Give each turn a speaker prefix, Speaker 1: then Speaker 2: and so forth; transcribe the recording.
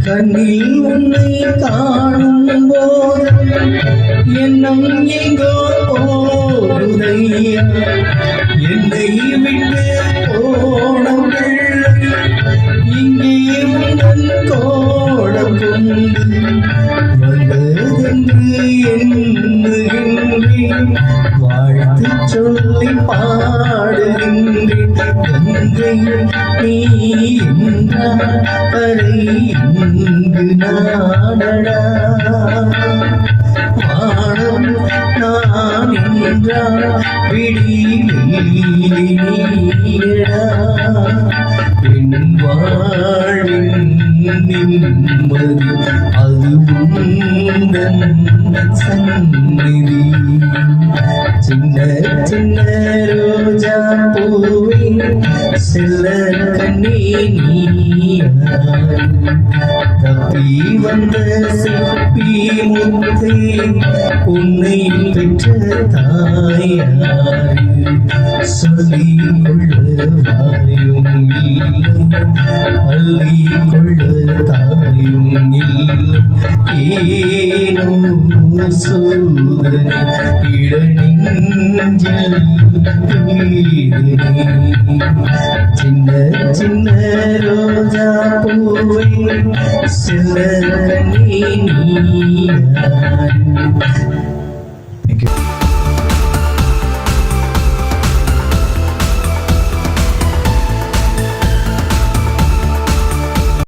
Speaker 1: கண்ணில் உன்னை காணும் போது எண்ணம் எங்கோ போகுதையா என்னை விட்டு போன பிள்ளை இங்கே உன் கோடம் கொண்டு வந்ததென்று எண்ணுகின்றேன் வாழ்த்து சொல்லி பாடுகின்றேன் கங்கை நீ என்றாரை இங்கு நாடடா வானம் நான் என்றால் விடியடா என் வாழ்வின் நிம்மதி அது உந்தன் சந்நிதி சின்ன சின்ன ரோஜா பூவே செல்ல கண்ணே நீயாய் தப்பி வந்த சிப்பி முத்தே உன்னை பெற்ற தாயார் சொல்லிக் கொள்ள வாயும் இல்லை அள்ளிக் கொள்ள தாயும் இல்லை ஏனோ சோதனை இடநெஞ்சில் சின்ன சின்ன ரோஜா பூவை செல்ல நீ